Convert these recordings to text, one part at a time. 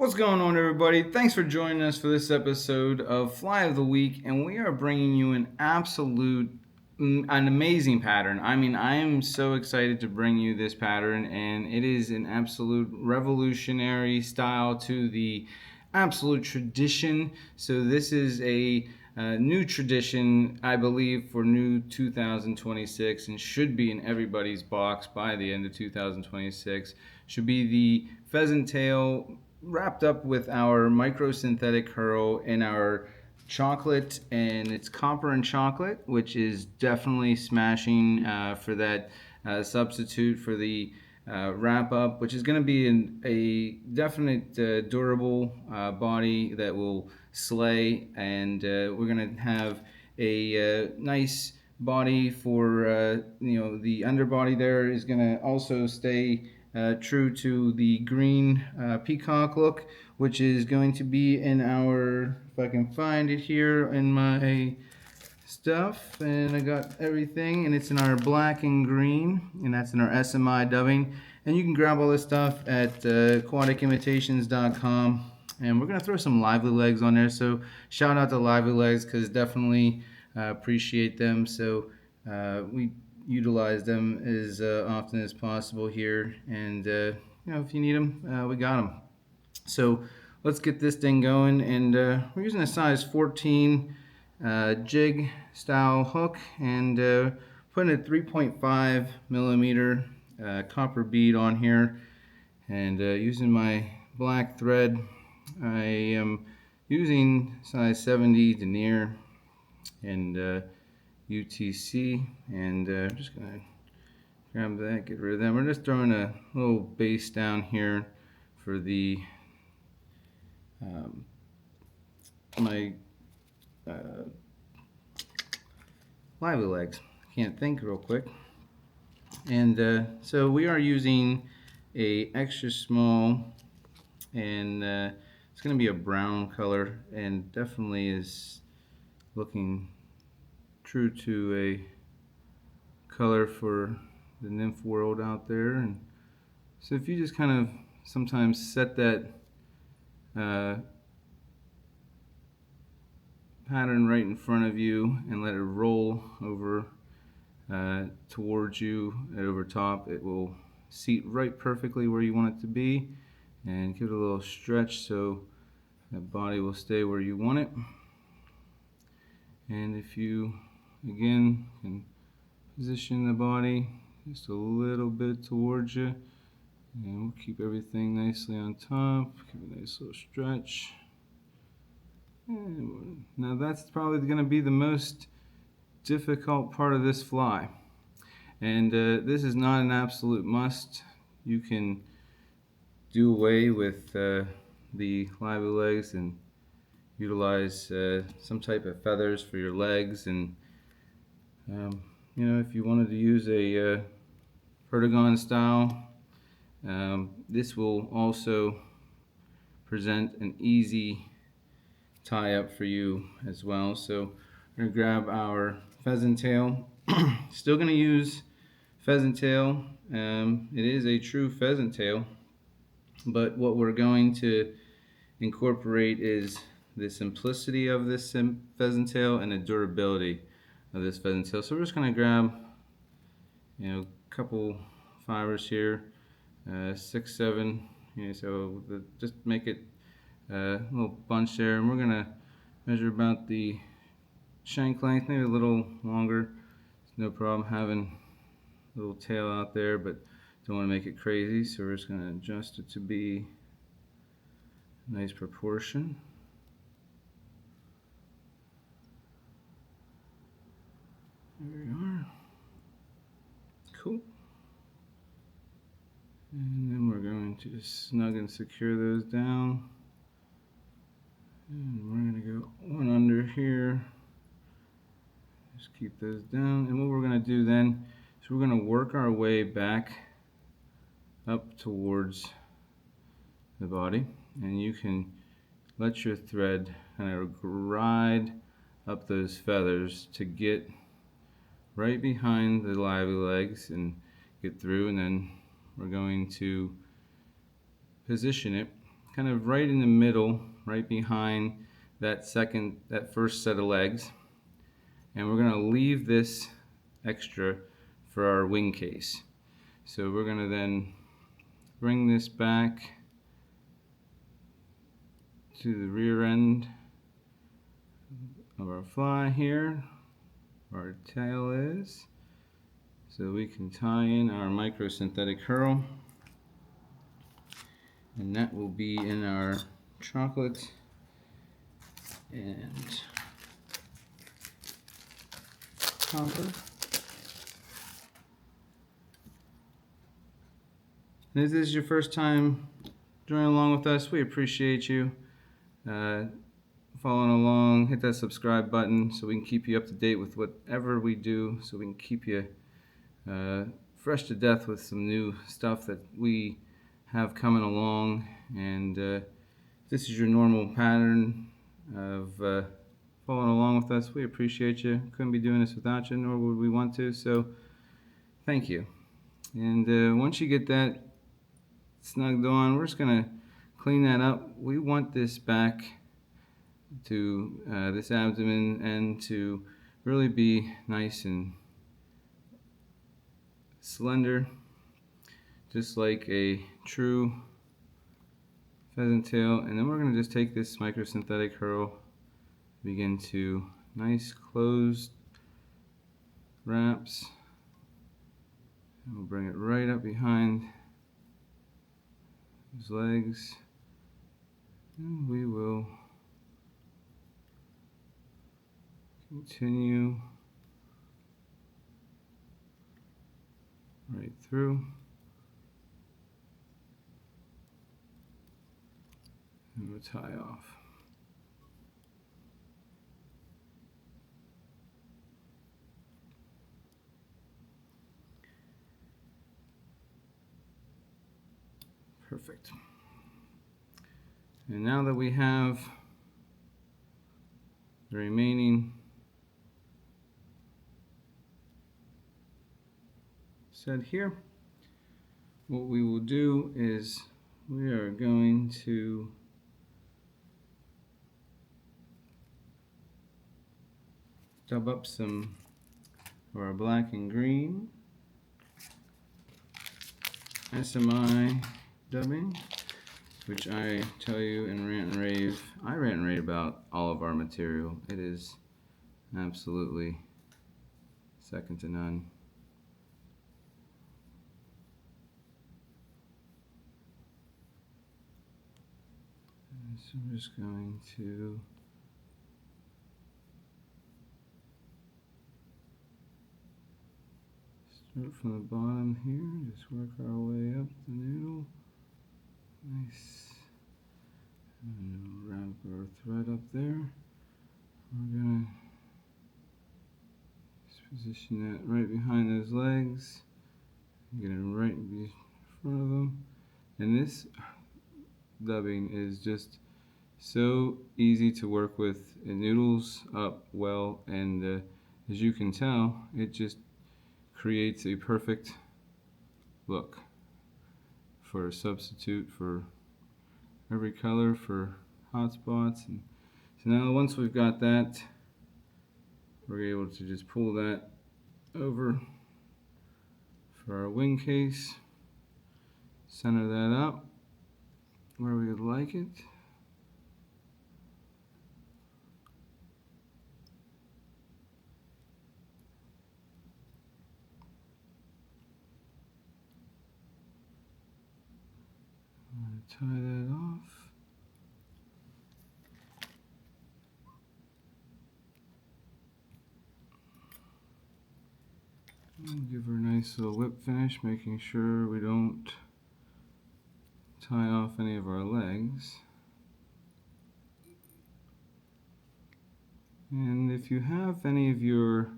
What's going on, everybody? Thanks for joining us for this episode of Fly of the Week, and we are bringing you an amazing pattern. I mean, I am so excited to bring you this pattern, and it is an absolute revolutionary style to the absolute tradition. So this is a new tradition, I believe, for new 2026, and should be in everybody's box by the end of 2026. Should be the pheasant tail wrapped up with our microsynthetic curl in our chocolate, and it's copper and chocolate, which is definitely smashing for that substitute for the wrap up, which is going to be a definite durable body that will slay, and we're going to have a nice body for the underbody there is going to also stay true to the green peacock look, which is going to be in our, if I can find it here in my stuff, and I got everything, and it's in our black and green, and that's in our SMI dubbing. And you can grab all this stuff at aquaticimitations.com. And we're going to throw some lively legs on there, so shout out to lively legs, because definitely appreciate them. So we utilize them as often as possible here, and if you need them, we got them. So let's get this thing going, and we're using a size 14 jig style hook, and putting a 3.5 millimeter copper bead on here, and using my black thread. I am using size 70 denier and UTC, and I'm just gonna grab that, get rid of that. We're just throwing a little base down here for the my lively legs. Can't think real quick. And so we are using a extra small, and it's going to be a brown color, and definitely is looking true to a color for the nymph world out there. And so if you just kind of sometimes set that pattern right in front of you and let it roll over towards you and over top, it will seat right perfectly where you want it to be, and give it a little stretch so that body will stay where you want it. And if you again can position the body just a little bit towards you, and we'll keep everything nicely on top, give it a nice little stretch. And now that's probably going to be the most difficult part of this fly, and this is not an absolute must. You can do away with the lively legs and utilize some type of feathers for your legs, and if you wanted to use a perdigon style, this will also present an easy tie up for you as well. So we're going to grab our pheasant tail. Still going to use pheasant tail. It is a true pheasant tail, but what we're going to incorporate is the simplicity of this pheasant tail and the durability of this pheasant tail. So we're just going to grab a couple fibers here, 6, 7, so just make it a little bunch there, and we're going to measure about the shank length, maybe a little longer. It's no problem having a little tail out there, but don't want to make it crazy, so we're just going to adjust it to be a nice proportion. There we are. Cool. And then we're going to just snug and secure those down. And we're going to go one under here. Just keep those down. And what we're going to do then is we're going to work our way back up towards the body. And you can let your thread kind of ride up those feathers to get right behind the lively legs and get through. And then we're going to position it kind of right in the middle, right behind that first set of legs. And we're going to leave this extra for our wing case. So we're going to then bring this back to the rear end of our fly here, where our tail is, so we can tie in our microsynthetic curl, and that will be in our chocolate and copper. And if this is your first time joining along with us, we appreciate you following along. Hit that subscribe button so we can keep you up to date with whatever we do, so we can keep you fresh to death with some new stuff that we have coming along. And if this is your normal pattern of following along with us, we appreciate you. Couldn't be doing this without you, nor would we want to, so thank you. And once you get that snugged on, we're just going to clean that up. We want this back to this abdomen and to really be nice and slender, just like a true pheasant tail. And then we're going to just take this microsynthetic curl, begin to nice closed wraps, and we'll bring it right up behind his legs, and we will continue right through, and we'll tie off. Perfect. And now that we have the remaining set here, what we will do is we are going to dub up some of our black and green SMI dubbing, which I tell you in rant and rave, I rant and rave about all of our material. It is absolutely second to none. And so I'm just going to start from the bottom here, just work our way up the noodle. Nice. And we'll wrap our thread up there. We're going to just position that right behind those legs. Get it right in front of them. And this dubbing is just so easy to work with. It noodles up well, and as you can tell, it just creates a perfect look for a substitute for every color for hot spots. And so now once we've got that, we're able to just pull that over for our wing case, center that up where we would like it. Tie that off. And give her a nice little whip finish, making sure we don't tie off any of our legs. And if you have any of your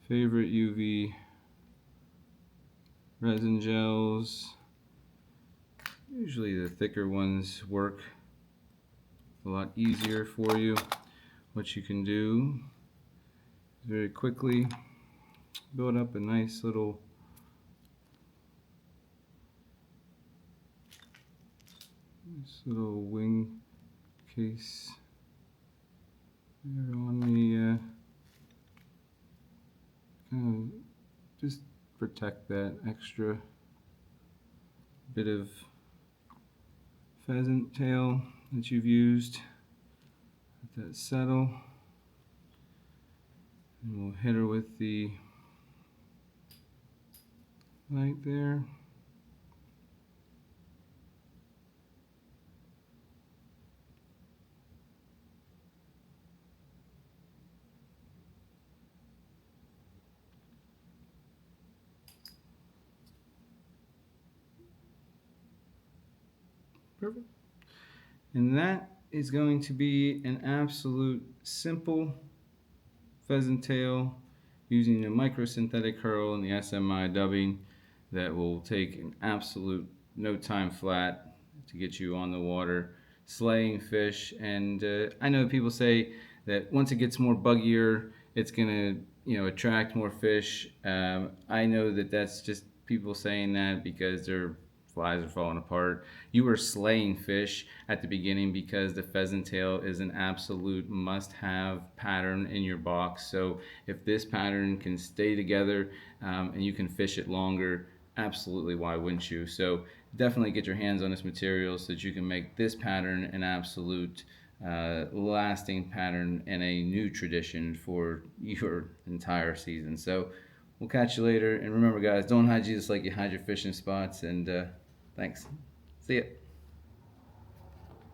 favorite UV resin gels, usually the thicker ones work a lot easier for you. What you can do is very quickly build up a nice little This little wing case there on the kind of just protect that extra bit of pheasant tail that you've used. Let that settle. And we'll hit her with the light there. Perfect. And that is going to be an absolute simple pheasant tail using a microsynthetic curl and the SMI dubbing that will take an absolute no time flat to get you on the water slaying fish. And I know people say that once it gets more buggier, it's gonna attract more fish. I know that that's just people saying that because their flies are falling apart. You were slaying fish at the beginning because the pheasant tail is an absolute must-have pattern in your box. So if this pattern can stay together and you can fish it longer, absolutely, why wouldn't you? So definitely get your hands on this material so that you can make this pattern an absolute lasting pattern and a new tradition for your entire season. So we'll catch you later, and remember guys, don't hide Jesus like you hide your fishing spots. And thanks. See ya.